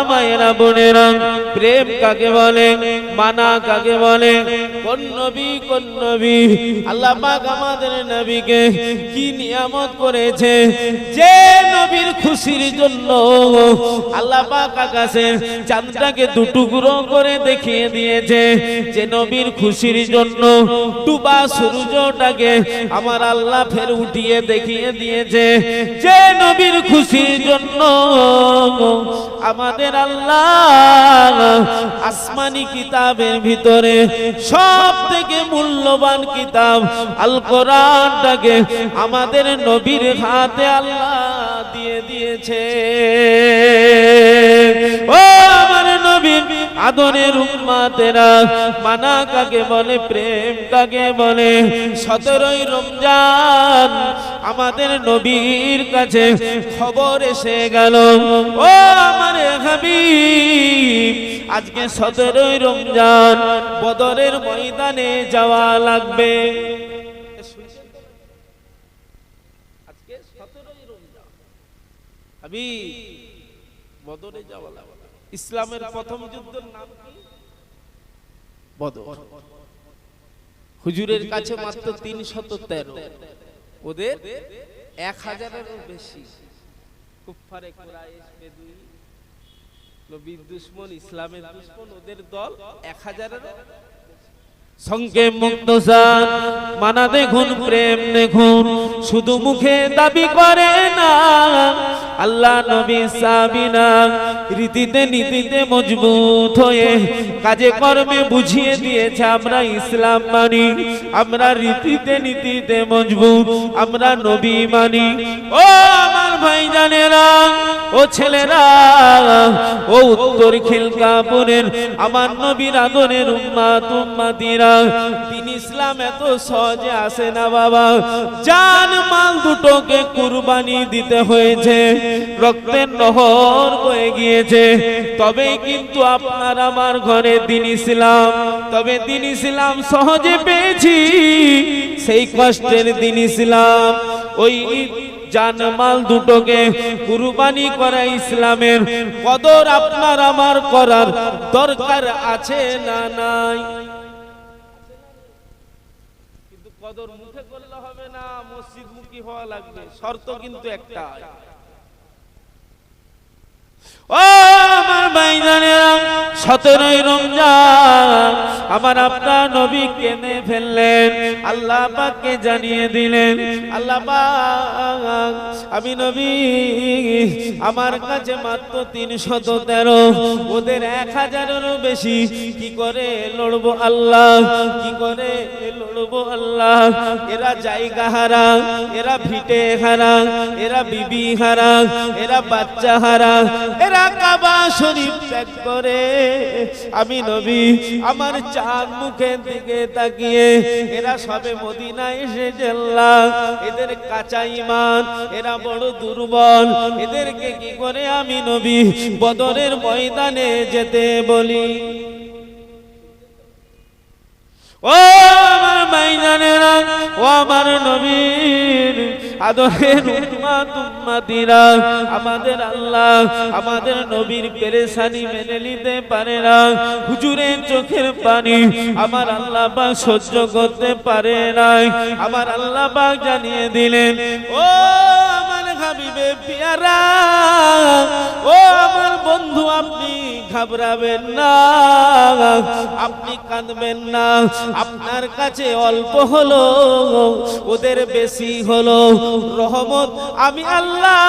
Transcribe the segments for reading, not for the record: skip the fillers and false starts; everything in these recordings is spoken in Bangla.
মায়েরা বোনেরা, প্রেম কাকে বলে, মানা কাকে বলে, কোন নবী আল্লাহ পাক আমাদের নবীকে কি নিয়ামত করেছে, যে নবীর খুশির জন্য আল্লাহ পাক আকাশের চাঁদটাকে দুটুকরো করে দেখিয়ে দিয়েছে, যে নবীর খুশির জন্য ডুবা সূর্যটাকে আমার আল্লাহ ফের উঠিয়ে দেখিয়ে দিয়েছে, যে নবীর খুশির জন্য আমাদের আল্লাহ আসমানি কিতাবের ভিতরে সব থেকে মূল্যবান কিতাব আল কোরআনটাকে আমাদের নবীর হাতে আল্লাহ দিয়ে দিয়েছে। ও আমার নবী আদরের উম্মতেরা, মানা কাকে বলে, প্রেম কাকে বলে। 17ই রমজান আমাদের নবীর কাছে খবর এসে গেল, ও আমার হাবিব আজকে 17ই রমজান বদরের ময়দানে যাওয়া লাগবে। আজকে 17ই রমজান হাবিব বদরে যাওয়া লাগবে। ইসলামের প্রথম যুদ্ধের নাম কি? বদর। হুজুরের কাছে মাত্র 313, ওদের 1000-এরও বেশি। কুফারে কুরাইশ, বেদুইন, নবীর দুশমন, ইসলামের দুশমন, ওদের দল 1000-এরও সঙ্গে মুক্তসার। মানা দেখুন, প্রেম দেখুন, শুধু মুখে দাবি করে না, আল্লাহ নবী সাবিনা রীতিতে নীতিতে মজবুত হয়ে কাজে কর্মে বুঝিয়ে দিয়েছে আমরা ইসলাম মানি, আমরা রীতিতে নীতিতে মজবুত, আমরা নবী মানি। ও আমার ভাইজানেরা, ও ছেলেরা, ও উত্তর খিলকাপুরের আমার নবীর আদরের উম্মত উম্মতিরা, দিন ইসলাম এত সহজে আসে না বাবা। জান মাল দুটোকে কুরবানি দিতে হয়েছে, রক্তের নহর বয়ে গিয়েছে, তবে কিন্তু আপনার আমার ঘরে দিন ইসলাম, তবে দিন ইসলাম সহজে পেয়েছি। সেই কষ্টের দিন ইসলাম, ওই জানমাল দুটোকে কুরবানি করা ইসলামের কদর আপনার আমার করার দরকার আছে না নাই? কিন্তু কদর মুখে করলে হবে না, মসজিদ মুখী হওয়া লাগবে, শর্ত কিন্তু একটা। ও আমার ভাইজানেরা, 17ই রমজান আমার আপনার নবী কেঁদে ফেললেন, আল্লাহ পাককে জানিয়ে দিলেন, আল্লাহ পাক আমি নবী আমার কাছে মাত্র 313, ওদের 1000-এরও বেশি, কি করে লড়বো আল্লাহ, কি করে লড়বো আল্লাহ? এরা জায়গা হারা, এরা ভিটে হারা, এরা বিবি হারা, এরা বাচ্চা হারা, এরা কাবা শরীফ ত্যাগ করে আমি নবী আমার চাঁদ মুখের দিকে তাকিয়ে এরা সবে মদিনায় এসেছে। আল্লাহ এদের কাঁচা ঈমান, এরা বড় দুর্বল, এদেরকে কি করে আমি নবী বদরের ময়দানে যেতে বলি? ও আমার ভাইজানেরা, ও আমার নবীর আদরের উম্মত উম্মতিরা, আমাদের আল্লাহ আমাদের নবীর পেরেশানি মেনে নিতে পারে না। হুজুরের চোখের পানি আমার আল্লাহ পাক সহ্য করতে পারে না। আমার আল্লাহ পাক জানিয়ে দিলেন, ও আমার হাবিবে পিয়ারা, ও আমার বন্ধু, আপনি ঘাবড়াবেন না, আপনি কাঁদবেন না। আপনার কাছে অল্প হলো, ওদের বেশি হলো। রহমত আমি আল্লাহ,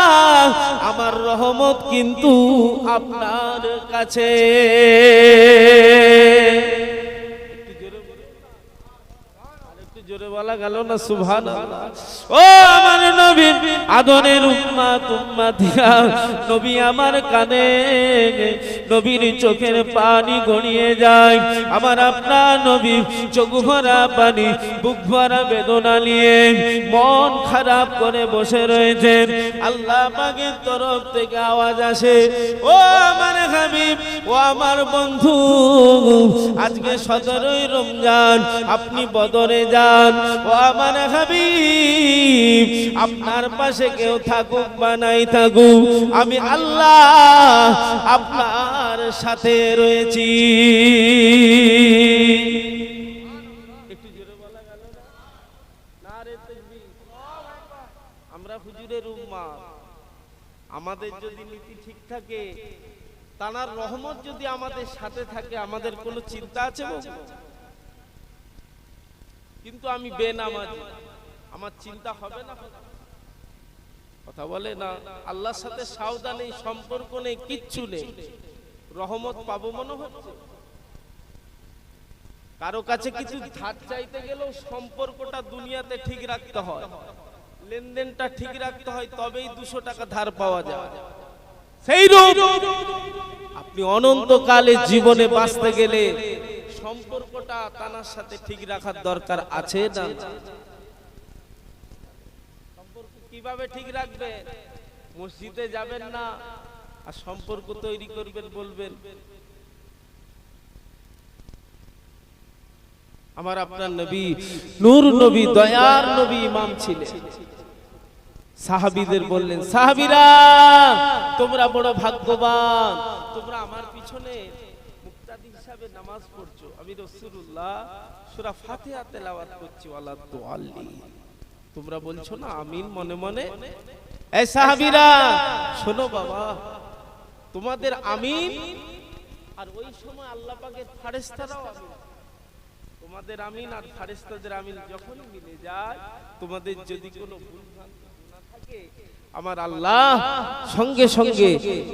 আমার রহমত কিন্তু আপনার কাছে। জোরে বলা গেল না সুবহানাল্লাহ? ও আমার নবী আদরের উম্মত উম্মতিরা, নবী আমার কানে নবীর চোখের পানি গড়িয়ে যায়। আমার আপনার নবী চোখ ভরা পানি, বুক ভরা বেদনা নিয়ে মন খারাপ করে বসে রয়েছেন। আল্লাহ পাকের তরফ থেকে আওয়াজ আসে, ও আমার হাবিব, ও আমার বন্ধু, আজকে 17ই রমজান, আপনি বদরে যান। ও আমার হাবিব, আপনার পাশে কেউ থাকুক বা নাই থাকুক, আমি আল্লাহ আপনার সাথে রয়েছি। একটু জোরে বলা গেল না? নারে তাকবীর। আমরা হুজুরের উম্মাত, আমাদের যদি নীতি ঠিক থাকে, তানার রহমত যদি আমাদের সাথে থাকে, আমাদের কোনো চিন্তা আছে? কিন্তু আমি বেনামাজি, আমার চিন্তা হবে না? কথা বলে না? আল্লাহর সাথে সাওদা নেই, সম্পর্ক নেই, কিচ্ছু নেই, রহমত পাবো মনে হচ্ছে? কারো কাছে কিছু ধার চাইতে গেলেও সম্পর্কটা দুনিয়াতে ঠিক রাখতে হয়, লেনদেনটা ঠিক রাখতে হয়, তবেই 200 টাকা ধার পাওয়া যায়। সেই রূপ আপনি অনন্তকালে জীবনে বাঁচতে গেলে সম্পর্কটা তানার সাথে ঠিক রাখার দরকার আছে না? সম্পর্ক কিভাবে ঠিক রাখবে? মসজিদে যাবেন না আর সম্পর্ক তৈরি করবেন বলবেন? আমার আপনার নবী নূর নবী, দয়ার নবী ইমাম ছিলেন। সাহাবীদের বললেন, সাহাবীরা তোমরা বড় ভাগ্যবান, তোমরা আমার পিছনে মুক্তাদি হিসাবে নামাজ পড়ছো, আমি রাসূলুল্লাহ সূরা ফাতিহা তেলাওয়াত করছি, ওয়ালা দুআল্লি, তোমরা বলছো না আমিন মনে মনে? এই সাহাবীরা শোনো বাবা, তোমাদের আমিন আর ওই সময় আল্লাহ পাকের ফেরেশতারাও আমিন, তোমাদের আমিন আর ফেরেশতাদের আমিন যখনই মিলে যায়, তোমাদের যদি কোনো ভুল ভ্রান্তি না থাকে, আমার আল্লাহ সঙ্গে সঙ্গে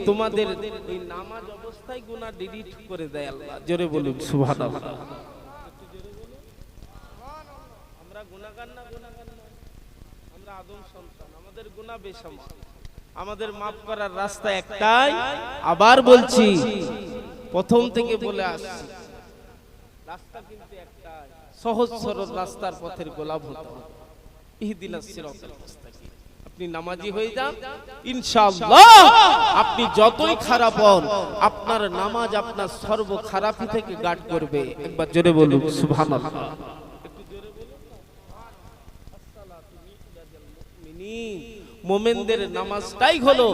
তোমাদের এই নামাজ অবস্থায় গুনাহ ডিলিট করে দেয় আল্লাহ। জোরে বলুন সুবহানাল্লাহ। একটু জোরে বলুন। আমরা গুনাহগার না? গুনাহগার না, আমরা আদম সন্তান, আমাদের গুনাহ বেশামাল, আমাদের maaf করার রাস্তা একটাই। আবার বলছি, প্রথম থেকে বলে আসছি, রাস্তা কিন্তু একটাই, সহজ সরল রাস্তার পথের গোলাম হতে হবে। ইহদিনাস সিরাতাল মুস্তাকিম। আপনি নামাজি হয়ে যান, ইনশাআল্লাহ আপনি যতই খারাপ হন, আপনার নামাজ আপনার সর্ব খারাপি থেকে গার্ড করবে। একবার জোরে বলুন সুবহানাল্লাহ। একটু জোরে বলুন না? আসসালাতু মিনাল মুমিনিন, মুমিনদের নামাজটাই হলো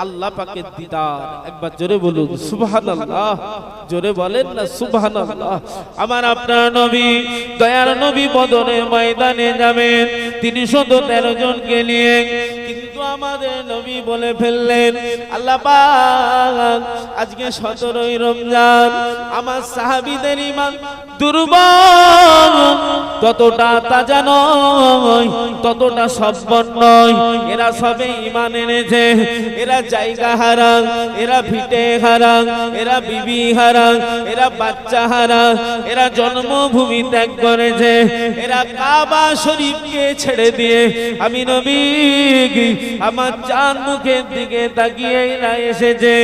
আল্লাহ পাকের দিদার। একবার জোরে বলুন সুবহানাল্লাহ। জোরে বলেন না সুবহানাল্লাহ। আমার আপনার নবী, দয়ার নবী বদরের ময়দানে যাবেন 313 জনকে নিয়ে, কিন্তু আমাদের নবী বলে ফেললেন, আল্লাহ পাক আজকে 17ই রমজান, আমার সাহাবীদের ঈমান দুর্বল, ততটা তাজা নয়, ততটা সবল নয়, এরা সবে ঈমান এনেছে, এরা জায়গা হারান, এরা ভিটে হারান, এরা বিবি হারান, এরা বাচ্চা হারান, এরা জন্মভূমি ত্যাগ করেছে, এরা কাবা শরীফকে ছেড়ে দিয়ে আমি নবী আমার জান মুখের দিকে তাকিয়ে এরা এসেছে।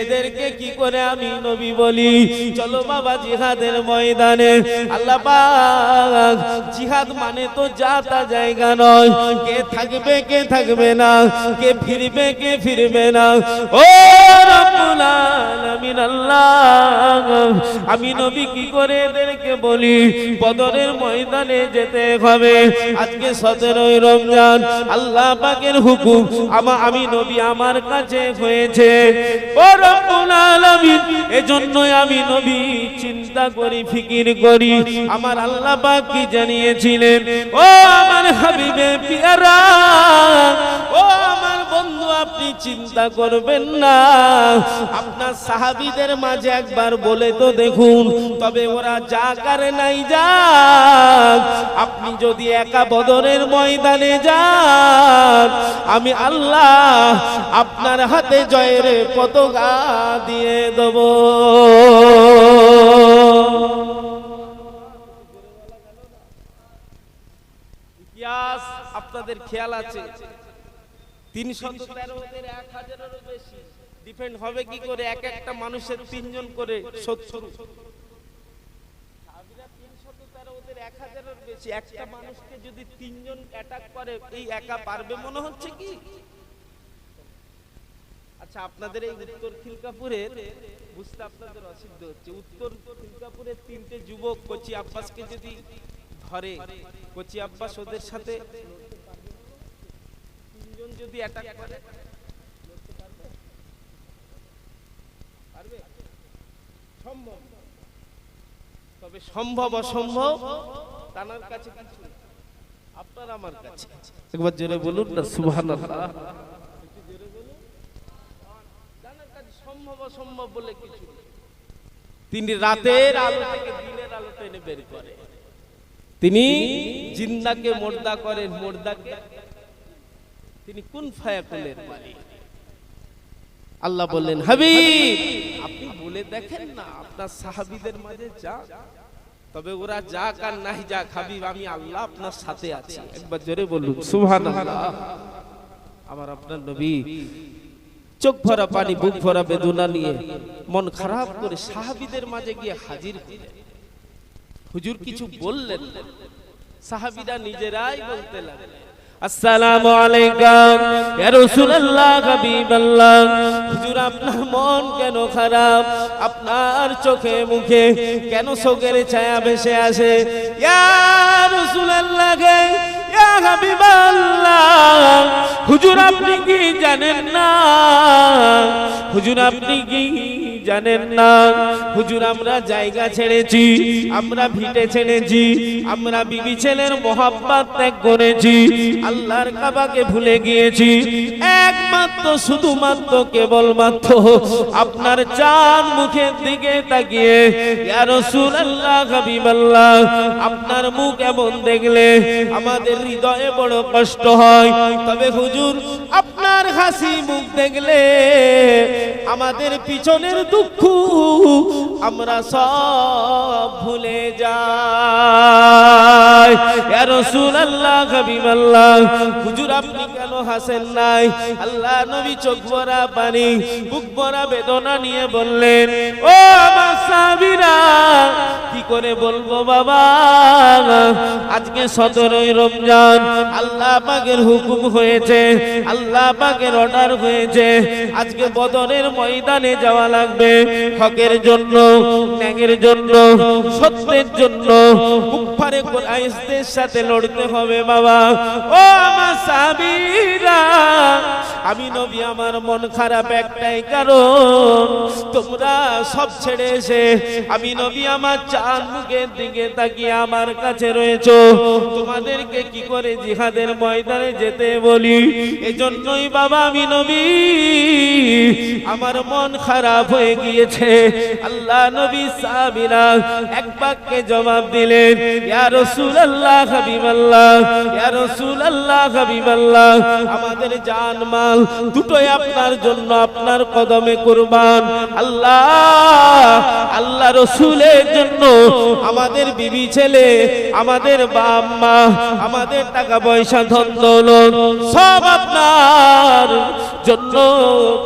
এদেরকে কি করে আমি নবী বলি? চলো বাবা জিহাদের ময়দানে। আল্লাহ পাক জিহাদ মানে তো যা তা জায়গা নয়, কে থাকবে কে থাকবে না, কে ফিরবে কে ফিরবে না। ও রব্বুল আলামিন আল্লাহ, আমি নবী কি করে এদেরকে বলি বদরের ময়দানে যেতে হবে? আজকে 17ই রমজান, আল্লাহ পাকের হুকুম আমি নবী আমার কাছে হয়েছে। ও রব্বুল আলামিন, এজন্যই আমি নবী চিন্তা করি, ফিকির করি, আমার আল্লাহ পাক কি জানিয়েছিলেন। ও আমার হাবিবে পিয়ারা, ও আমার বন্ধু, আপনি চিন্তা করবেন না, আপনার সাহাবীদের মাঝে একবার বলে তো দেখুন, তবে ওরা যা করে নাই যাক, আপনি যদি একা বদরের ময়দানে যান, আমি আল্লাহ আপনার হাতে জয়ের পতাকা দিয়ে দেব। ইতিহাস আপনাদের খেয়াল আছে, 313 ওদের 1000-এরও বেশি, ডিপেন্ড হবে কি করে? এক একটা মানুষের 3 জন করে শত্রু। সাহাবীরা 313 ওদের 1000-এরও বেশি, একটা মানুষকে যদি 3 জন অ্যাটাক করে, এই একা পারবে মনে হচ্ছে কি? আচ্ছা, আপনাদের এই উত্তর খিলকাপুরের বুঝতে আপনাদের অসুবিধা হচ্ছে। উত্তর খিলকাপুরের 3টে যুবক কোচি আব্বাসকে যদি ধরে, কোচি আব্বাস ওদের সাথে যদি অ্যাটাক করে পারবে? সম্ভব। তবে সম্ভব অসম্ভব তানার কাছে কিছু নেই, আপনার আমার কাছে। একবার জোরে বলুন না সুবহানাল্লাহ। একটু জোরে বলুন। তানার কাছে সম্ভব অসম্ভব বলে কিছু নেই। তিনি রাতের আলো থেকে দিনের আলো টেনে বের করে। তিনি জিন্দাকে মুর্দা করেন, মুর্দাকে তিনি কুন ফায়াকুনের মালিক। আল্লাহ বললেন, হাবিব আপনি বলে দেখেন না আপনার সাহাবীদের মাঝে যা, তবে ওরা যাক আর নাই যাক, হাবিব আমি আল্লাহ আপনার সাথে আছি। একবার জোরে বলুন সুবহানাল্লাহ। আমার আপনার নবী চোখ ভরা পানি, বুক ভরা বেদনা নিয়ে, মন খারাপ করে সাহাবীদের মাঝে গিয়ে হাজির হলেন। হুজুর কিছু বললেন, সাহাবীরা নিজেরাই বলতে লাগলেন, আসসালামু আলাইকুম ইয়া রাসূলুল্লাহ হাবিবাল্লাহ। হুজুর আপনার মন কেন খারাপ? আপনার চোখে মুখে কেন শোকের ছায়া ভেসে আসে? ইয়া রাসূলুল্লাহ ইয়া হাবিবাল্লাহ, হুজুর আপনি কি জানেন না? হুজুর আপনি কি জানেন না? হুজুর আমরা জায়গা ছেড়েছি, আমরা ভিটে ছেড়েছি, আমরা বিবি ছেলের মোহাব্বত ত্যাগ করেছি, আল্লাহর কাবাকে ভুলে গিয়েছি, একমাত্র শুধুমাত্র কেবলমাত্র আপনার চাঁদ মুখের দিকে তাকিয়ে ইয়া রাসূলুল্লাহ হাবিবাল্লাহ আপনার মুখ এমন দেখলে আমাদের হৃদয়ে বড় কষ্ট হয়। তবে হুজুর আপনার হাসি মুখ দেখলে আমাদের পিছনের দুঃখ আমরা সব ভুলে যাই। ইয়া রাসূলুল্লাহ হাবিবাল্লাহ হুজুর আপনি কেন হাসেন নাই? আল্লাহ নবী চোখ ভরা পানি, বুক ভরা বেদনা নিয়ে বললেন, ও আমার সাহাবীরা কি করে বলবো বাবা, আজকে 17ই রমজান, আল্লাহ পাকের হুকুম হয়েছে, আল্লাহ পাকের অর্ডার হয়েছে, আজকে বদরের ময়দানে যাওয়া লাগবে, হকের জন্য, ন্যায়ের জন্য, সত্যের জন্য কুফারে কুরাইশদের সাথে লড়তে হবে বাবা। ও আমার সাহাবীরা, আমি নবী আমার মন খারাপ একটাই কারণ, তোমরা সব ছেড়ে এসে আমি নবী আমার চাঁদ মুখের দিকে তাকিয়ে আমার কাছে রয়েছো, তোমাদেরকে কি করে জিহাদের ময়দানে যেতে বলি? এজন্যই বাবা আমি নবী আমার মন খারাপ হয়ে গিয়েছে। আল্লাহ নবী সাহাবীরা এক বাক্যে জবাব দিলেন, ইয়া রাসূলুল্লাহ হাবিবাল্লাহ, ইয়া রাসূলুল্লাহ হাবিবাল্লাহ আমাদের জান মাল দুটোই আপনার জন্য আপনার কদমে কুরবান। আল্লাহ রাসূলের জন্য আমাদের বিবি ছেলে, আমাদের বাপ মা, আমাদের টাকা পয়সা ধন দৌলত সব আপনার জন্য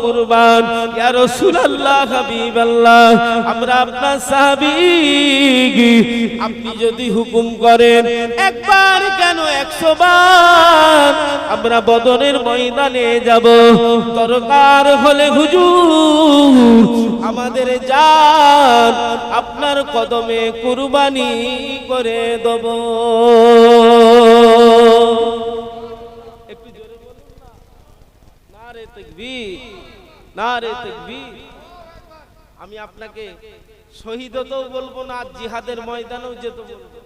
কুরবান। ইয়া রাসূলুল্লাহ হাবিবাল্লাহ আমরা আপনার সাহাবী, আপনি যদি হুকুম করেন একবার কেন 100 বার আমরা বদরের ময়দানে যাব, দরকার হলে হুজুর আমাদের জান আপনার কদমে কুরবানি করে দেব। একটু জোরে বলুন না, নারে তাকবীর, নারে তাকবীর। আমি আপনাকে শহীদ হতেও বলবো না, জিহাদের ময়দানেও যেতে বলবো,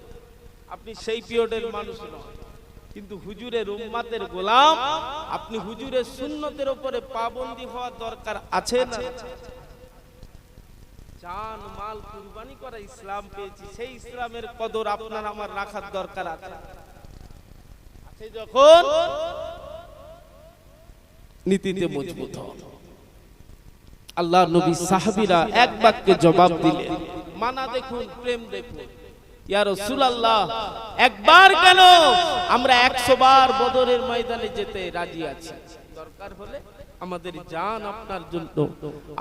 আপনি সেই পিরিয়ডের মানুষ নন, কিন্তু হুজুরের উম্মতের গোলাম, আপনি হুজুরের সুন্নতের উপরে পাবন্দি হওয়ার দরকার আছে না? জান মাল কুরবানি করা ইসলাম পেয়েছি, সেই ইসলামের কদর আপনার আমার রাখার দরকার আছে। যখন নীতিতে মজবুত হন, আল্লাহ নবী সাহাবীরা এক বাক্যে জবাব দিলেন, মানা দেখুন, প্রেম দেখুন, ইয়া রাসূলুল্লাহ একবার কেন আমরা 100 বার বদরের ময়দানে যেতে রাজি আছি, দরকার হলে আমাদের জান আপনার জন্য,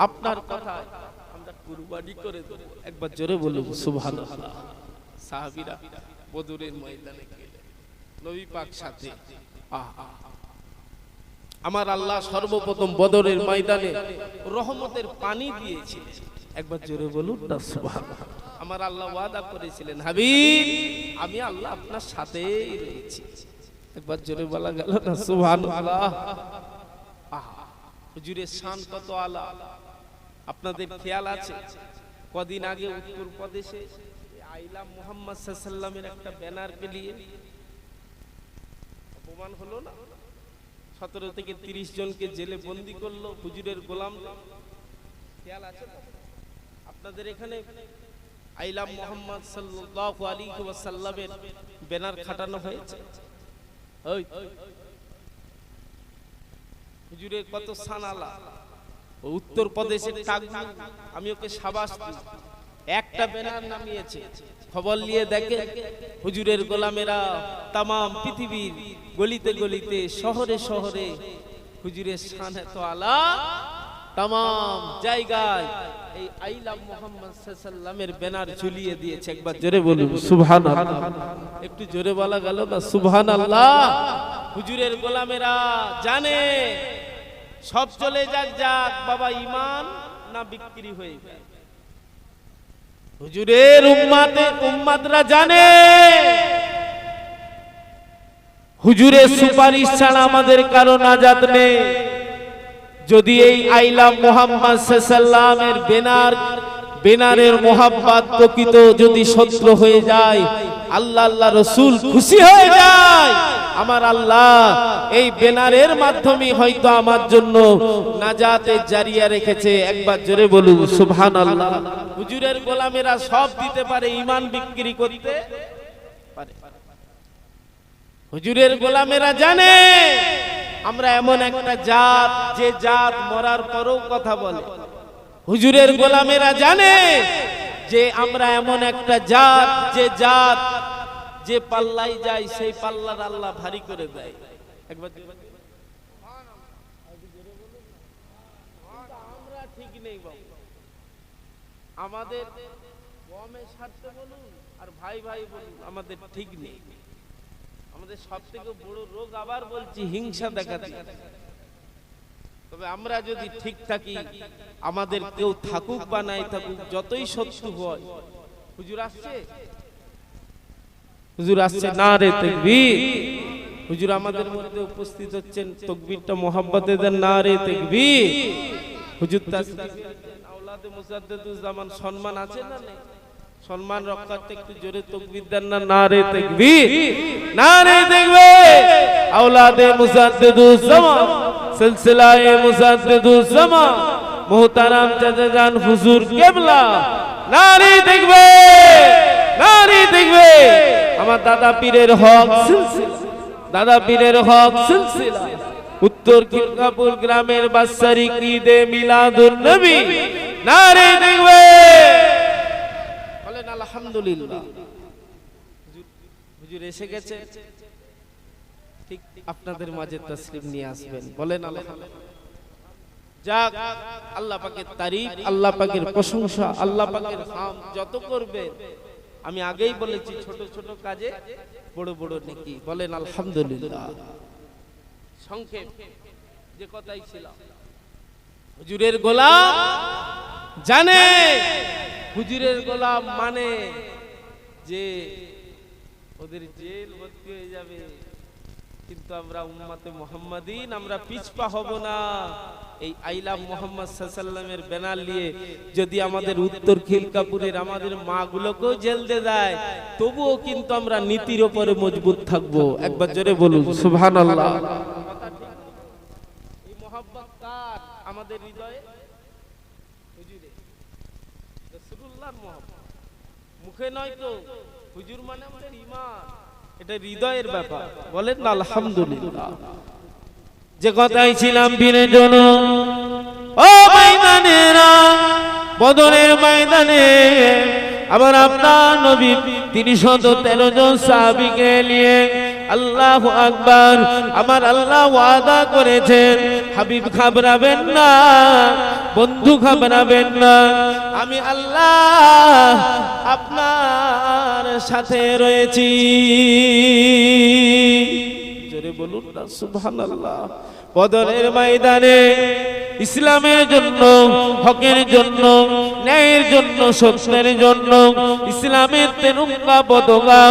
আপনার কথা আমরা কুরবানি করে দেব। একবার জোরে বলুন সুবহানাল্লাহ। সাহাবীরা বদরের ময়দানে গেলেন নবী পাক সাথে। আমার আল্লাহ সর্বপ্রথম বদরের ময়দানে রহমতের পানি দিয়েছিলেন। একবার জোরে বলুন না সুবহানাল্লাহ। আমার আল্লাহ ওয়াদা করেছিলেন, হাবিব আমি আল্লাহ আপনার সাথেই রয়েছি। একবার জোরে বলা গেল না সুবহানাল্লাহ। আহা, হুজুরের শান কত আলা। আপনাদের খেয়াল আছে কদিন আগে উত্তরপ্রদেশে আইলাম মুহাম্মদ সাল্লাল্লাহু আলাইহি ওয়াসাল্লামের একটা ব্যানার পেলিয়ে অপমান হলো না? 17 থেকে 30 জনকে জেলে বন্দী করলো হুজুরের গোলাম। খেয়াল আছে আপনাদের এখানে? আইলাম মুহাম্মদ সাল্লাল্লাহু আলাইহি ওয়াসাল্লামের ব্যানার খাটানো হয়েছে। ওই হুজুরের কত সানালা। উত্তরপ্রদেশের টাকলু, আমি ওকে সাবাস দিই, একটা ব্যানার নামিয়েছে। খবর নিয়ে দেখে হুজুরের গোলামেরা তাম পৃথিবীর গলিতে গলিতে শহরে শহরে হুজুরের শান এত আলা, তাম জায়গায় এই আইলাম মুহাম্মদ সাল্লাল্লাহু আলাইহি ওয়াসাল্লামের ব্যানার ঝুলিয়ে দিয়েছে। একবার জোরে বলুন সুবহানাল্লাহ। একটু জোরে বলা গেল না সুবহানাল্লাহ? হুজুরের গোলামেরা জানে সব চলে যাক যাক, বাবা ঈমান না বিক্রি হয়ে যায়। হুজুরের উম্মতরা জানে হুজুরের সুপারিশ ছাড়া আমাদের কারো নাজাত নেই। যদি এই আইলাম মুহাম্মদ সাল্লাল্লাহু আলাইহি ওয়াসাল্লামের বেনারের মোহাব্বত প্রকৃত যদি সত্য হয়ে যায়, আল্লাহ রাসূল খুশি হয়ে যায়, আমার আল্লাহ এই বেনারের মাধ্যমে হয়তো আমার জন্য নাজাতের জারিয়া রেখেছে। একবার জোরে বলুন সুবহানাল্লাহ। হুজুরের গোলামেরা সব দিতে পারে, ঈমান বিক্রি করতে পারে। হুজুরের গোলামেরা জানে আমরা এমন একটা জাত যে জাত মরার পরেও কথা বলে। হুজুরের গোলামেরা জানে যে আমরা এমন একটা জাত যে জাত যে পাল্লাই যায় সেই পাল্লার আল্লাহ ভারী করে দেয়। একবার আমরা ঠিক নেই বাবু, আমাদের কমে স্বার্থে বলুন আর ভাই ভাই বলুন, আমাদের ঠিক নেই। আমাদের সব থেকে বড় রোগ আবার বলছি হিংসা দেখাতে। তবে আমরা যদি ঠিক থাকি, আমাদের কেউ থাকুক বা নাই থাকুক, যতই শত্রু হয়, হুজুর আসছে, হুজুর আসছে, নারে তাকবীর। হুজুর আমাদের মধ্যে উপস্থিত হচ্ছেন, তাকবীরটা মোহাব্বতে দেন, নারে তাকবীর। হুজুর তাসবিহ আওলাদে মুজাদ্দিদুজ জামান সম্মান আছে না নেই? সম্মান রক্ষার্থে একটু জোরে তাকবীর দেন না, নারে তাকবীর, নারে তাকবীর। আওলাদে মুজাদ্দিদুজ জামান সিলসিলায়ে মুজাদ্দিদুজ জামান মুহতারাম চাচা জান হুজুর কিবলা, নারে তাকবীর, নারে তাকবীর। আমার দাদা পীরের হক সিলসিলা, দাদা পীরের হক সিলসিলা উত্তর খিলকাপুর গ্রামের বাৎসরিক ঈদে মিলাদুন নবী, নারে তাকবীর। বলেন আলহামদুলিল্লাহ। হুজুর এসে গেছে, ঠিক আপনাদের মাঝে তাসলিম নিয়ে আসবেন। বলেন আলহামদুলিল্লাহ। যাক, আল্লাহ পাকের তারিফ, আল্লাহ পাকের প্রশংসা, আল্লাহ পাকের হাম যত করবে, আমি আগেই বলেছি ছোট ছোট কাজে বড় বড় নেকি। বলেন আলহামদুলিল্লাহ। সংক্ষেপ যে কথাই ছিল, হুজুরের গোলাম জানে, হুজুরের গোলাম মানে যে ওদের জেল ভর্তি হয়ে যাবে, কিন্তু আমরা উম্মতে মুহাম্মাদিন, আমরা পিছপা হব না। এই আইলাম মুহাম্মদ সাল্লাল্লাহু আলাইহি ওয়াসাল্লামের ব্যানার নিয়ে যদি আমাদের উত্তর খিলকাপুরের আমাদের মাগুলোকেও জেল দিয়ে দেয়, তবুও কিন্তু আমরা নীতির উপরে মজবুত থাকবো। একবার জোরে বলুন সুবহানাল্লাহ। এই মুহাব্বত কার আমাদের হৃদয়ে? হুজুরে, রাসূলুল্লাহর মুহাব্বত, মুখে নয় তো। হুজুর মানে আমাদের ঈমান, এটা হৃদয়ের ব্যাপার। বলেন না আলহামদুলিল্লাহ। যে কথাই ছিলাম বীরের জন্য, ও ময়দানেরা, বদরের ময়দানে আবার আপনার নবী 313 জন সাহাবীকে নিয়ে আল্লাহু আকবার, আমার আল্লাহ ওয়াদা করেছেন, হাবিব ঘাবড়াবেন না, বন্ধু ঘাবড়াবেন না, আমি আল্লাহ আপনার সাথে রয়েছি। জোরে বলুন না সুবহানাল্লাহ। বদরের ময়দানে ইসলামের জন্য, হকের জন্য, ন্যায়ের জন্য, সত্যের জন্য, ইসলামের তেরঙ্গা পতাকা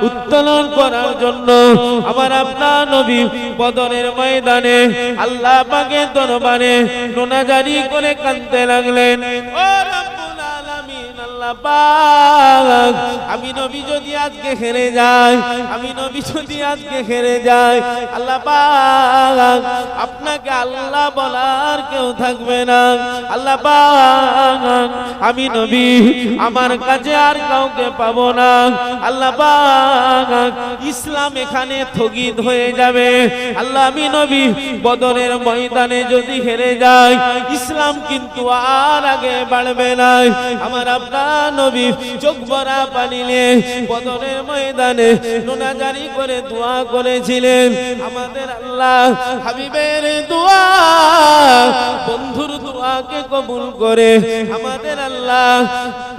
উত্তোলন করার জন্য আমার আপনার নবী বদরের ময়দানে আল্লাহ পাকের দরবারে নোনাজারি করে কাঁদতে লাগলেন। ও রব্বুল আলামিন, আল্লাহ পাক, আমি নবী যদি আজকে হেরে যাই, আমি নবী যদি আজকে হেরে যাই, আল্লাহ পাক আপনাকে আল্লাহ বলার কেউ থাকবে না। আল্লাহ পাক আমি নবী আমার কাছে আর কাউকে পাবো না। আল্লাহ পাক ইসলাম এখানে স্থগিত হয়ে যাবে। আল্লাহ আমি নবী বদরের ময়দানে যদি হেরে যাই, ইসলাম কিন্তু আর আগে বাড়বে না। আমার আপনার নবী চোখ ভরা পানি নিয়ে বদরের ময়দানে নোনাজারি করে দোয়া করেছিলেন। আমাদের আল্লাহ হাবিবের দোয়া, বন্ধুর দোয়াকে কবুল করে আমাদের আল্লাহ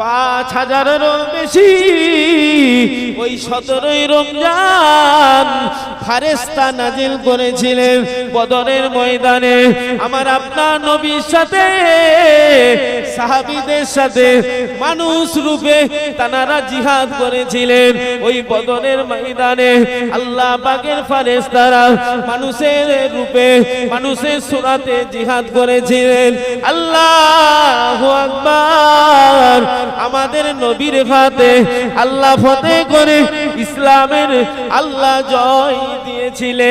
৫,০০০-এরও বেশি ওই ১৭ই রমজান ফেরেশতা নাজিল করেছিলেন বদরের ময়দানে। আমার আপনার নবীর সাথে সাহাবীদের সাথে মানুষ রূপে তারা জিহাদ করেছিলেন ওই বদরের ময়দানে। আল্লাহ পাকের ফেরেশতারা মানুষের রূপে, মানুষের সুরাতে জিহাদ করেছিলেন। আল্লাহু আকবার। আমাদের নবীর হাতে আল্লাহ ফতেহ করে ইসলামের আল্লাহ জয় দিয়েছিলেন।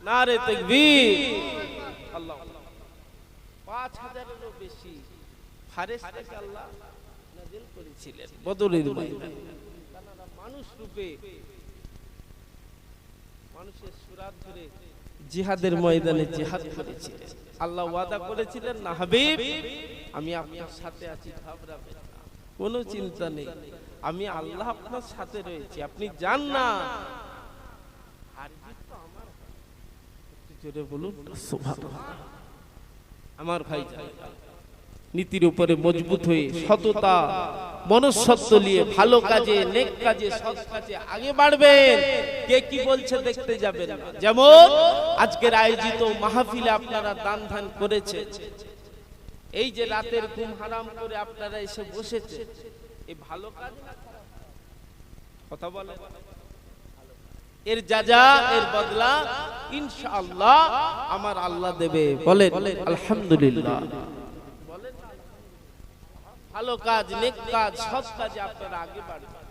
নারে তাকবীর। আল্লাহ ৫,০০০-এরও বেশি ফেরেশতাকে আল্লাহ নাযিল করেছিলেন বদরের ময়দানে। তারা মানুষ রূপে, মানুষের সুরাত ধরে জিহাদের ময়দানে জিহাদ করেছিলেন। আল্লাহ ওয়াদা করেছিলেন, না হাবিব, আমি আপনার সাথে আছি, ঘাবড়াবেন না, কোনো চিন্তা নেই, আমি আল্লাহ আপনার সাথে রয়েছি, আপনি যান না। বলুন সুবহানাল্লাহ। আমার ভাই নীতির উপরে মজবুত হয়ে সততা মনুষ্যত্ব নিয়ে ভালো কাজে, নেক কাজে, সৎ কাজে আগে বাড়বেন। কে কি বলছে দেখতে যাবেন না। যেমন আজকের আয়োজিত মাহফিলে আপনারা দান ধ্যান করেছেন, এই যে রাতের ঘুম হারাম করে আপনারা এসে বসেছেন, এই ভালো কাজ না, কথা বলে, এর যাজা, এর বদলা ইনশাআল্লাহ আমার আল্লাহ দেবে। বলেন আলহামদুলিল্লাহ। ভালো কাজ, নেক কাজ, সৎ কাজে আপনারা আগে বাড়বেন,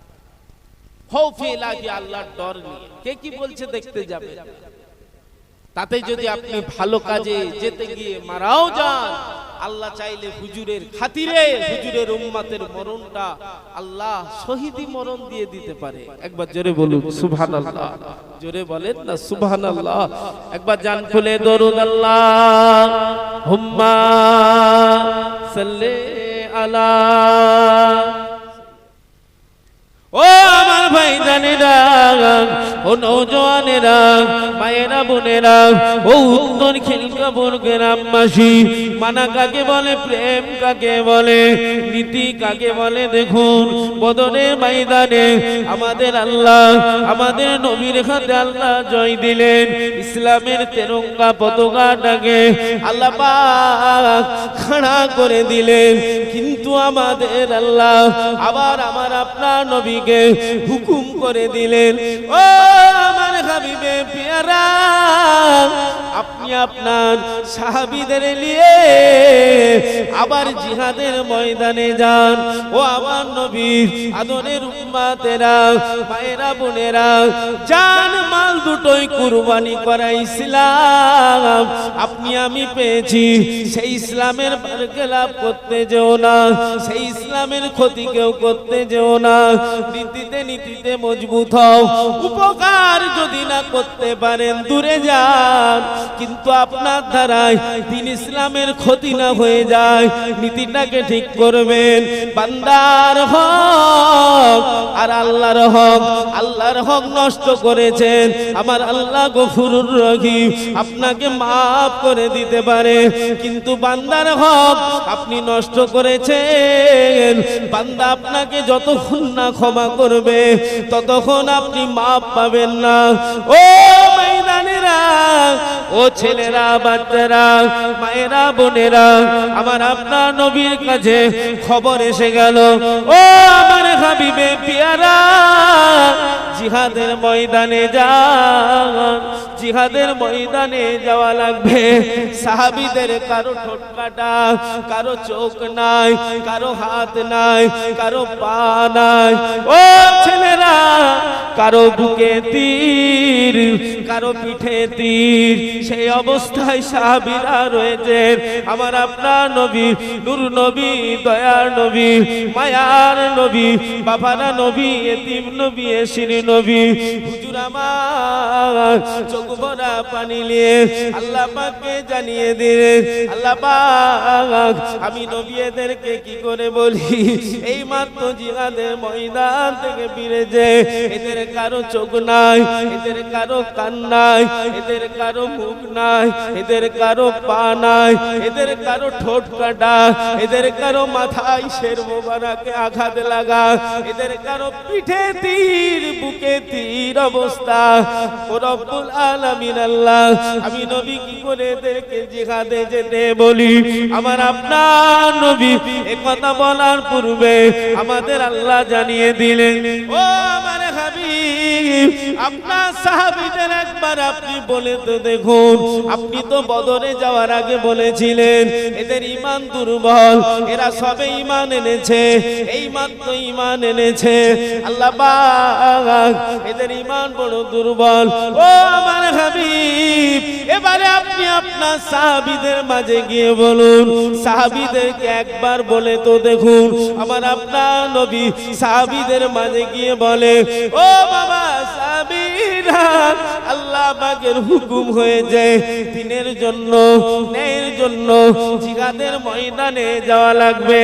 খৌফে ইলাহি, আল্লাহর ডর নিয়ে। কে কি বলছে দেখতে যাবে। তাতে যদি আপনি ভালো কাজে যেতে গিয়ে মারাও যান, আল্লাহ চাইলে হুজুরের খাতিরে, হুজুরের উম্মতের মরণটা আল্লাহ শহীদি মরণ দিয়ে দিতে পারে। একবার জোরে বলুন সুবহানাল্লাহ। জোরে বলেন না সুবহানাল্লাহ। একবার জান খুলে দরুদ আল্লাহুম্মা সাল্লি আলা। ও আমার ভাই জানেরা, ও নওজওয়ানেরা, মায়েরা, বোনেরা, ও উত্তর খিলকাপুর গ্রামবাসী, মানা কাকে বলে, প্রেম কাকে বলে, নীতি কাকে বলে, দেখুন বদরের ময়দানে আমাদের আল্লাহ, আমাদের নবীর হাতে আল্লাহ জয় দিলেন। ইসলামের তেরঙ্গা পতাকাটাকে আল্লাহ পাক খাড়া করে দিলেন। কিন্তু আমাদের আল্লাহ আবার আমার আপনার নবী হুকুম করে দিলেন, ও আমার হাবিবে পেয়ারা, আপনি আপনার সাহাবীদের নিয়ে আবার জিহাদের ময়দানে যান। ও আমার নবীর আদরের উম্মতেরা, মায়েরা, বোনেরা, জান মাল দুটোই কুরবানি করা ইসলাম আপনি আমি পেয়েছি। সেই ইসলামের বরকত লাভ করতে যেও না, সেই ইসলামের ক্ষতি কেউ করতে যেও না। নীতিতে নীতিতে মজবুত হও। উপকার যদি না করতে পারেন দূরে যান, কিন্তু আপনার দ্বারাই দ্বীন ইসলামের ক্ষতি না হয়ে যায়, নীতিটাকে ঠিক করবেন। বান্দার হক আর আল্লাহর হক, আল্লাহর হক নষ্ট করেছেন, আমার আল্লাহ গফুরুর রহিম আপনাকে মাফ করে দিতে পারে, কিন্তু বান্দার হক আপনি নষ্ট করেছেন, বান্দা আপনাকে যতক্ষণ না ক্ষমা করবে ততক্ষণ আপনি মাফ পাবেন না। ও ময়দানেরা, ও ছেলেরা, বাচ্চারা, মায়েরা, বোনেরা, আমার আপনার নবীর কাছে খবর এসে গেল, ও আমার হাবিবে পিয়ারা, জিহাদের ময়দানে যান, জিহাদের ময়দানে যাওয়া লাগবে। সাহাবীদের কারো ঠোঁট কাটা, কারো চোখ নাই, কারো হাত নাই, কারো পা নাই। ও ছেলেরা, কারো বুকে তীর, কারো পিঠে তীর, সেই অবস্থায় সাহাবীরা রয়েছেন। আমার আপনার নবী, নূর নবী, দয়ার নবী, মায়ার নবী, বাবারা নবী, এতিম নবী, এসির নবী, হুজুর আমার চোখ ভরা পানি নিয়ে আল্লাহ পাককে জানিয়ে দিলেন, আল্লাহ পাক আমি নবী এদেরকে কি করে বলি, এই মাত্র জিহাদের ময়দান থেকে ফিরেছে, এদের কারো চোখ নাই, এদের কারো কান নাই, এদের কারো মুখ নাই, এদের কারো পা নাই, এদের কারো ঠোঁট কাটা, এদের কারো মাথায় শের মোবারকে আঘাত লাগা, এদের কারো পিঠে তীর, বুকে তীর অবস্থা। ও রব্বুল আলামিন আল্লাহ, আমি নবী কি করে এদেরকে জিহাদে যেতে বলি? আমার আপনার নবী এই কথা বলার পূর্বে আমাদের আল্লাহ জানিয়ে দিলেন, ও আমার হাবিব, আপনার সাহাবীদের একবার আপনি বলে তো দেখুন, আপনি তো বদরে যাওয়ার আগে বলেছিলেন এদের ঈমান দুর্বল, এরা সবে ঈমান এনেছে, এই মাত্র ঈমান এনেছে, আল্লাহ পাক এদের ঈমান বড় দুর্বল। ও আমার হাবিব, এবারে আপনি আপনার সাহাবীদের মাঝে গিয়ে বলুন, সাহাবীদেরকে একবার বলে তো দেখুন। আমার আপনার নবী সাহাবীদের মাঝে গিয়ে বলে, ও বাবা সাহাবীরা, আল্লাহ পাকের হুকুম হয়েছে দ্বীনের জন্য, ন্যায়ের জন্য জিহাদের ময়দানে যাওয়া লাগবে।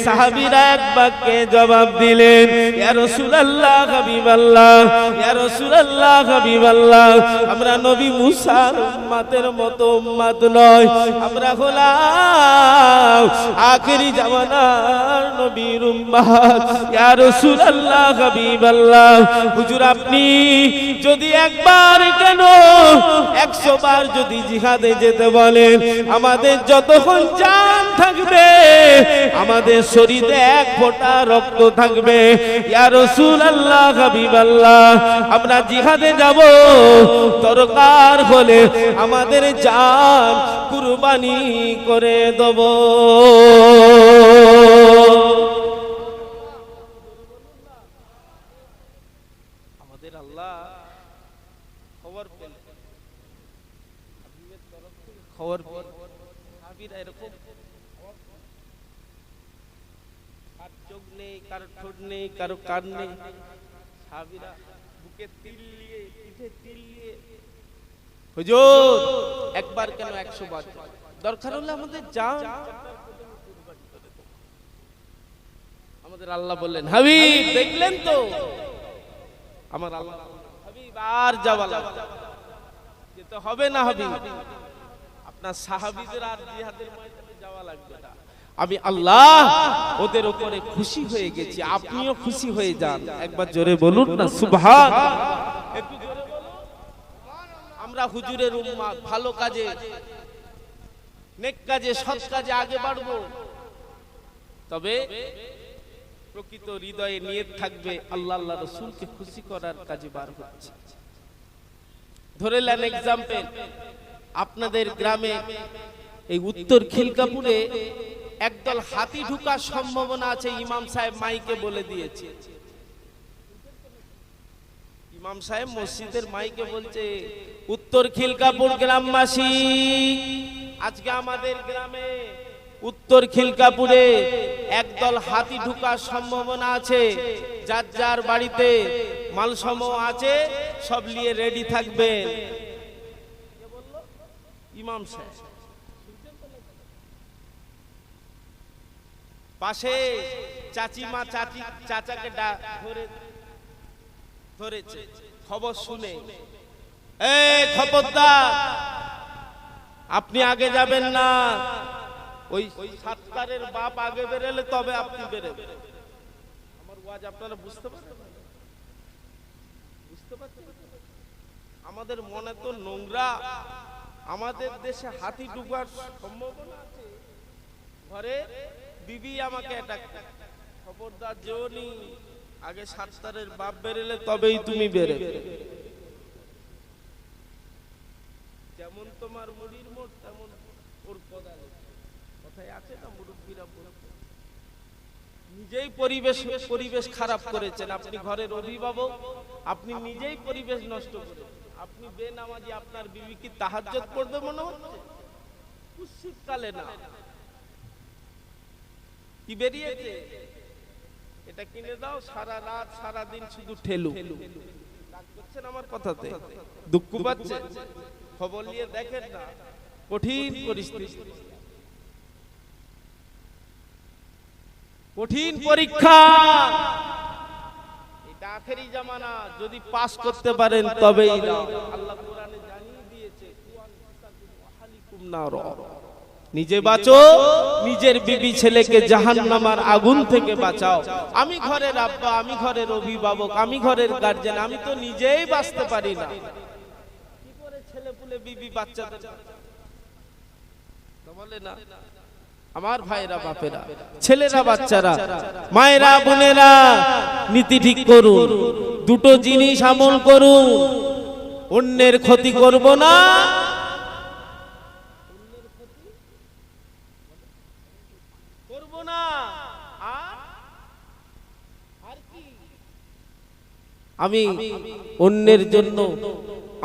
সাহাবীরা এক বাক্যে জবাব দিলেন, ইয়া রাসূলুল্লাহ, হাবিবাল্লাহ, ইয়া রাসূলুল্লাহ, হাবিবাল্লাহ, আমরা নবী মুসার উম্মতের মতো উম্মত নয়, আমরা হলাম আখেরি জামানার নবীর উম্মত। ইয়া রাসূলুল্লাহ, হাবিবাল্লাহ, হুজুর আপনি যদি একবার কেন 100 বার যদি জিহাদে যেতে বলেন, আমাদের যতক্ষণ জান থাকবে, আমাদের শরীরে এক ফোঁটা রক্ত থাকবে, ইয়া রাসূলুল্লাহ, হাবিবাল্লাহ, আমরা জিহাদে যাব, দরকার হলে আমাদের জান কুরবানি করে দেব। আমাদের আল্লাহ খবর পেলেন, খবর সাহাবীরা এরকম, কার চোখ নেই, কার ঠোঁট নেই, কারো কান নেই, সাহাবীরা বুকে তিল নিয়ে, পিঠে তিল নিয়ে, হুজুর একবার কেন 100 বার, দরকার হলে আমাদের জান। আমাদের আল্লাহ বললেন, হাবিব দেখলেন তো, আমার আল্লাহ, হাবিব আর যাওয়া লাগবে, যেতে হবে না হাবিব, আপনার সাহাবীদের আর জিহাদের ময়দানে যাওয়া লাগবে না, আমি আল্লাহ ওদের উপরে খুশি হয়ে গেছি, আপনিও খুশি হয়ে যান। একবার জোরে বলুন না সুবহান, একটু জোরে বলুন। আমরা হুজুরের উম্মত, ভালো কাজে, নেক কাজে, সৎ কাজে আগে বাড়বো, তবে প্রকৃত হৃদয়ে নিয়ত থাকবে আল্লাহ আল্লাহ রাসূলকে খুশি করার কাজে বার হচ্ছে। ধরে নেন एग्जांपल, আপনাদের গ্রামে এই উত্তর খিলকাপুরে একদল হাতি ঢোকার সম্ভাবনা আছে, ইমাম সাহেব মাইকে বলে দিয়েছে। ইমাম সাহেব মসজিদের মাইকে বলছে, উত্তর খিলকাপুর গ্রামবাসী, আজকে আমাদের গ্রামে উত্তর খিলকাপুরে একদল হাতি ঢোকার সম্ভাবনা আছে, যার যার বাড়িতে মালসমূহ আছে সব নিয়ে রেডি থাকবেন। ইমাম সাহেব পাশে চাচিমা চাচাকে ধরেছে, খবর শুনে, এই খবরদার আপনি আগে যাবেন না, ওই সাতকারের বাপ আগে বেরোলে তবে আপনি বেরোবেন। আমার ওয়াজ আপনারা বুঝতে পারছেন? আমাদের মনে তো নোংরা, আমাদের দেশে হাতি ঢুকার সম্ভাবনা আছে। ঘরে বিবি আমাকে অ্যাটাক, খবরদার যেওনি, আগে সাতকারের বাপ বেরোলে তবেই তুমি বেরোবে। যেমন তোমার মুড়ির মোট তেমন ওর কোদালে, কথায় আছে না মুরব্বীরা বলতে। নিজেই পরিবেশ খারাপ করেছেন আপনি, ঘরের অভিভাবক, আপনি নিজেই পরিবেশ নষ্ট করেছেন। আপনি বেনামাজি, আপনার বিবি কি তাহাজ্জুদ পড়বে মনে হচ্ছে? শীতকালে না, কি বেরিয়েছে এটা কিনে দাও, সারা রাত সারা দিন শুধু ঠেলু। রাগ করছেন আমার কথাতে? দুঃখ পাচ্ছেন? খবর নিয়ে দেখেন না, কঠিন পরিস্থিতি, কঠিন পরীক্ষা। এটা আখেরি জামানা, যদি পাস করতে পারেন তবেই আল্লাহ কোরআনে জানিয়ে দিয়েছে, নিজে বাঁচো, নিজের বিবি ছেলেকে জাহান্নামের আগুন থেকে বাঁচাও। আমি ঘরের আব্বা, আমি ঘরের অভিভাবক, আমি ঘরের গার্জিয়ান, আমি তো নিজেই বাঁচতে পারি না, কি করে ছেলে পুলে বিবি বাচ্চাদের বলে না? আমার ভাইরা, বাপেরা, ছেলেরা, বাচ্চারা, মায়েরা, বোনেরা, নীতি ঠিক করুন, দুটো জিনিস আমল করুন। অন্যের ক্ষতি করব না, আমি অন্যের জন্য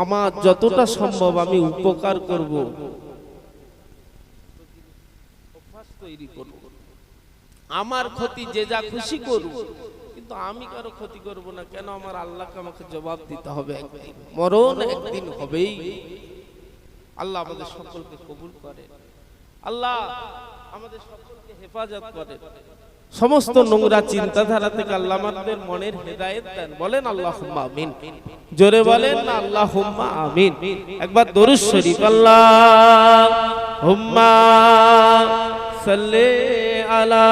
আমার যতটা সম্ভব আমি উপকার করব, আমার ক্ষতি যে যা খুশি করুক, কিন্তু আমি কারো ক্ষতি করব না। কেন? আমার আল্লাহকে আমাকে জবাব দিতে হবে, একদিন মরণ একদিন হবেই। আল্লাহ আমাদের সকলকে কবুল করে, আল্লাহ আমাদের সকলকে হেফাজত করে, সমস্ত নোংরা চিন্তাধারা থেকে আল্লাহ আমাদের মনের হেদায়েত দেন। বলেন আল্লাহুম্মা আমিন, জোরে বলেন না আল্লাহুম্মা আমিন। একবার দরুদ শরীফ, আল্লাহুম্মা সাল্লি আলা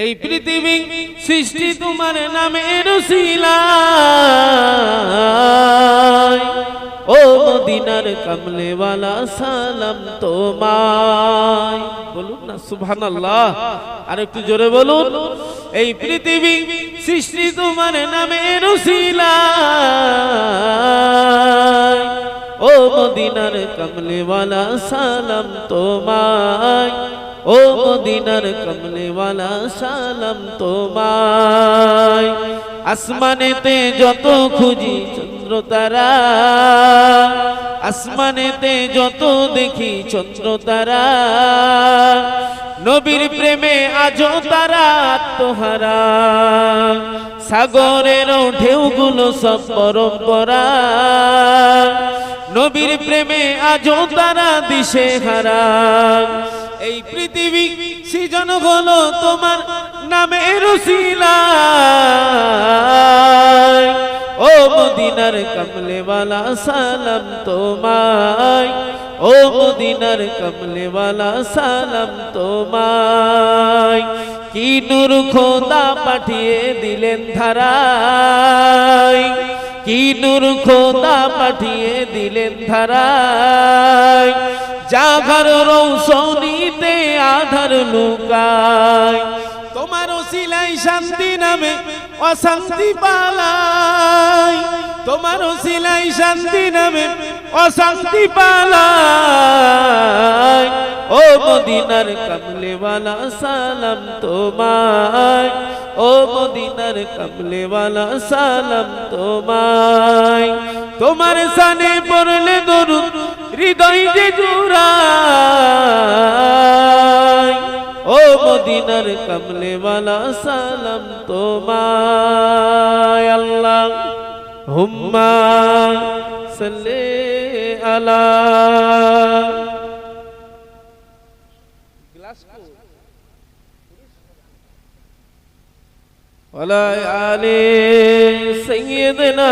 এই পৃথিবী সৃষ্টি তোমার নামের উসিলায়, ও মদিনার কামলেওয়ালা সালাম তোমায়। বলুন না সুবহানাল্লাহ, আর একটু জোরে বলুন। এই পৃথিবী সৃষ্টি তোমার নামের উসিলায়, ও মদিনার কামলেওয়ালা সালাম তোমায়, ও মদিনার কমলেওয়ালা সালাম তোমায়। আসমানেতে যত খুঁজি চন্দ্র তারা, আসমানেতে যত দেখি চন্দ্র তারা, নবীর প্রেমে আজও তারা আত্মহারা। সাগরের ঢেউগুলো সব পরম্পরা, নবীর প্রেমে আজও তারা দিশে হারা। এই পৃথিবী সৃজন হলো তোমার নামের উসিলায়, ও মদিনার কমলেওয়ালা সালাম তোমায়, ও মদিনার কমলেওয়ালা সালাম তোমায়। কি নূর খোদা পাঠিয়ে দিলেন ধারায়, কি নূর খোদা পাঠিয়ে দিলেন ধারায়, জাগার রৌশনীতে আধার লুকায়। তোমার ওসিলায় শান্তি নামে অশান্তি পালায়, তোমার ওসিলায় শান্তি নামে অশান্তি পালায়। ও মদিনার কমলেওয়ালা সালাম তোমায়, ও মদিনার কামলেওয়ালা সালাম তোমায় তোমার সানে পড়লে দরুদ হৃদয় যে জুড়ায় ও মদিনার কামলেওয়ালা সালাম তোমায় আল্লাহ হুম্মা সাল্লি আলা ওয়ালা আলি সাইয়্যিদিনা